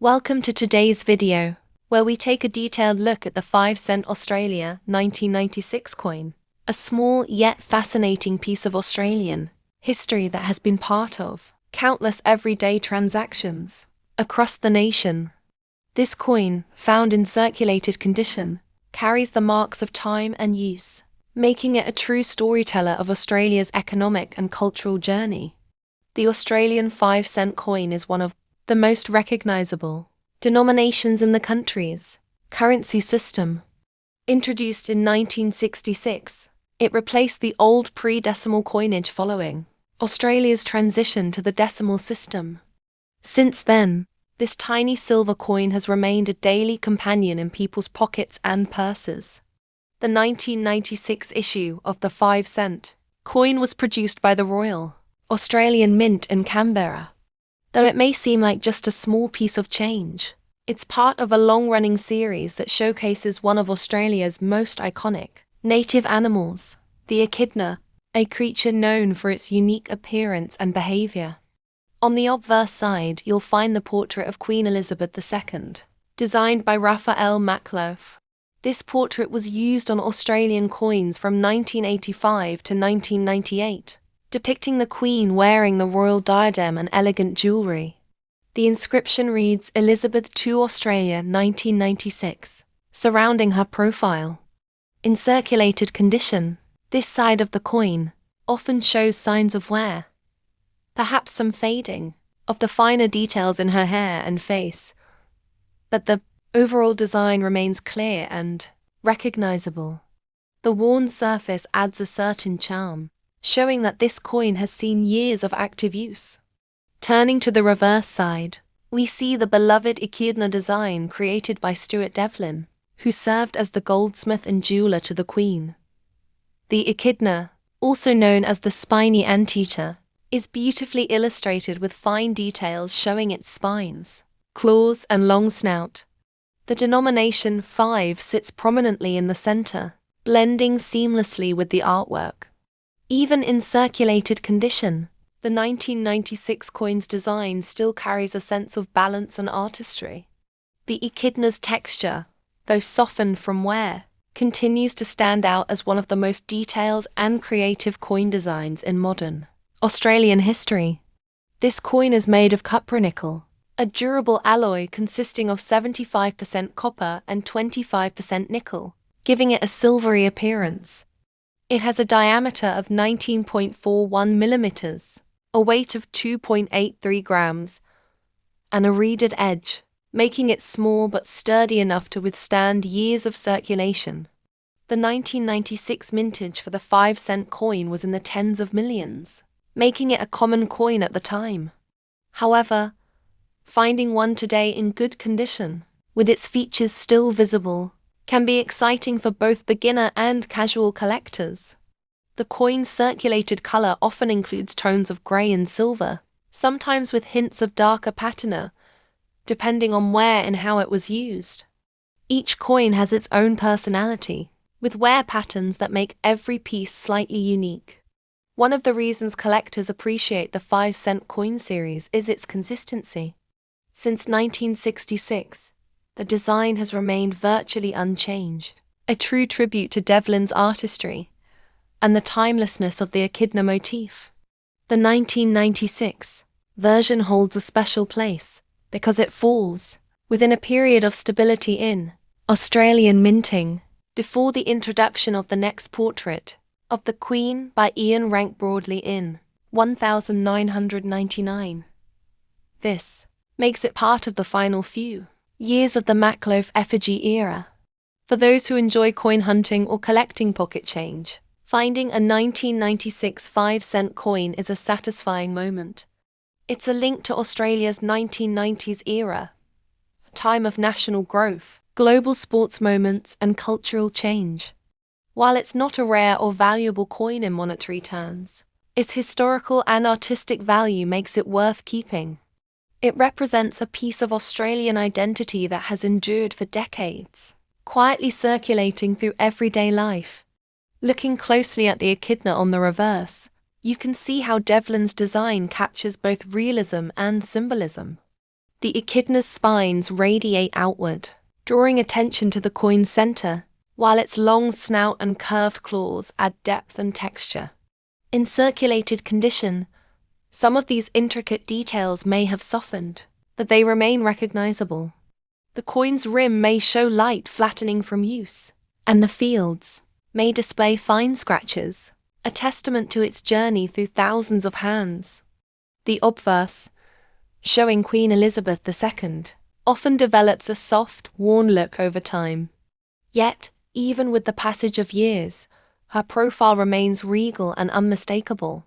Welcome to today's video, where we take a detailed look at the 5-cent Australia 1996 coin, a small yet fascinating piece of Australian history that has been part of countless everyday transactions across the nation. This coin, found in circulated condition, carries the marks of time and use, making it a true storyteller of Australia's economic and cultural journey. The Australian 5-cent coin is one of the most recognizable denominations in the country's currency system. Introduced in 1966, it replaced the old pre-decimal coinage following Australia's transition to the decimal system. Since then, this tiny silver coin has remained a daily companion in people's pockets and purses. The 1996 issue of the 5-cent coin was produced by the Royal Australian Mint in Canberra. Though it may seem like just a small piece of change, it's part of a long-running series that showcases one of Australia's most iconic native animals, the echidna, a creature known for its unique appearance and behavior. On the obverse side, you'll find the portrait of Queen Elizabeth II, designed by Raphael Makhlouf. This portrait was used on Australian coins from 1985 to 1998. Depicting the Queen wearing the royal diadem and elegant jewellery. The inscription reads Elizabeth II Australia 1996, surrounding her profile. In circulated condition, this side of the coin often shows signs of wear, perhaps some fading of the finer details in her hair and face, but the overall design remains clear and recognizable. The worn surface adds a certain charm, showing that this coin has seen years of active use. Turning to the reverse side, we see the beloved echidna design created by Stuart Devlin, who served as the goldsmith and jeweller to the Queen. The echidna, also known as the spiny anteater, is beautifully illustrated with fine details showing its spines, claws, and long snout. The denomination 5 sits prominently in the center, blending seamlessly with the artwork. Even in circulated condition, the 1996 coin's design still carries a sense of balance and artistry. The echidna's texture, though softened from wear, continues to stand out as one of the most detailed and creative coin designs in modern Australian history. This coin is made of cupronickel, a durable alloy consisting of 75% copper and 25% nickel, giving it a silvery appearance. It has a diameter of 19.41 millimeters, a weight of 2.83 grams, and a reeded edge, making it small but sturdy enough to withstand years of circulation. The 1996 mintage for the 5-cent coin was in the tens of millions, making it a common coin at the time. However, finding one today in good condition, with its features still visible, can be exciting for both beginner and casual collectors. The coin's circulated color often includes tones of gray and silver, sometimes with hints of darker patina, depending on where and how it was used. Each coin has its own personality, with wear patterns that make every piece slightly unique. One of the reasons collectors appreciate the 5-cent coin series is its consistency. Since 1966, the design has remained virtually unchanged, a true tribute to Devlin's artistry and the timelessness of the echidna motif. The 1996 version holds a special place because it falls within a period of stability in Australian minting before the introduction of the next portrait of the Queen by Ian Rank Broadley in 1999. This makes it part of the final few years of the Makhlouf effigy era. For those who enjoy coin hunting or collecting pocket change, finding a 1996 5-cent coin is a satisfying moment. It's a link to Australia's 1990s era, a time of national growth, global sports moments, and cultural change. While it's not a rare or valuable coin in monetary terms, its historical and artistic value makes it worth keeping. It represents a piece of Australian identity that has endured for decades, quietly circulating through everyday life. Looking closely at the echidna on the reverse, you can see how Devlin's design captures both realism and symbolism. The echidna's spines radiate outward, drawing attention to the coin's center, while its long snout and curved claws add depth and texture. In circulated condition, some of these intricate details may have softened, but they remain recognizable. The coin's rim may show light flattening from use, and the fields may display fine scratches, a testament to its journey through thousands of hands. The obverse, showing Queen Elizabeth II, often develops a soft, worn look over time. Yet, even with the passage of years, her profile remains regal and unmistakable.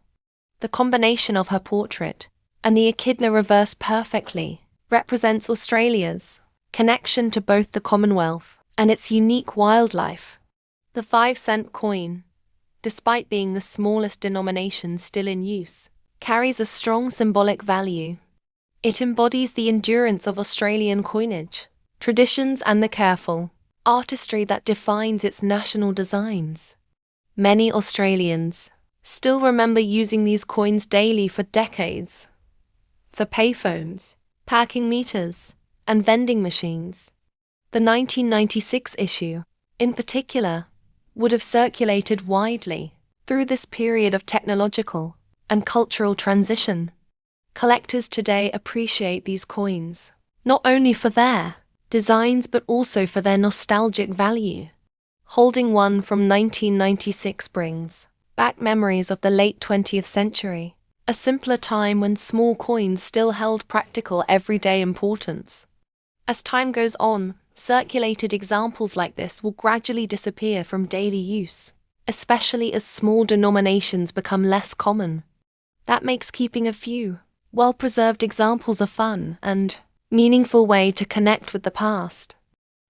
The combination of her portrait and the echidna reversed perfectly represents Australia's connection to both the Commonwealth and its unique wildlife. The 5-cent coin, despite being the smallest denomination still in use, carries a strong symbolic value. It embodies the endurance of Australian coinage, traditions, and the careful artistry that defines its national designs. Many Australians still remember using these coins daily for decades. For payphones, parking meters, and vending machines. The 1996 issue, in particular, would have circulated widely through this period of technological and cultural transition. Collectors today appreciate these coins, not only for their designs but also for their nostalgic value. Holding one from 1996 brings back memories of the late 20th century, a simpler time when small coins still held practical everyday importance. As time goes on, circulated examples like this will gradually disappear from daily use, especially as small denominations become less common. That makes keeping a few well-preserved examples a fun and meaningful way to connect with the past.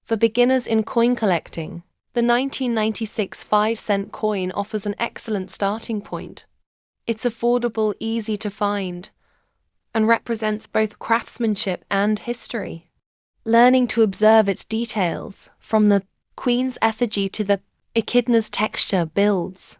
For beginners in coin collecting, the 1996 5-cent coin offers an excellent starting point. It's affordable, easy to find, and represents both craftsmanship and history. Learning to observe its details, from the Queen's effigy to the echidna's texture, builds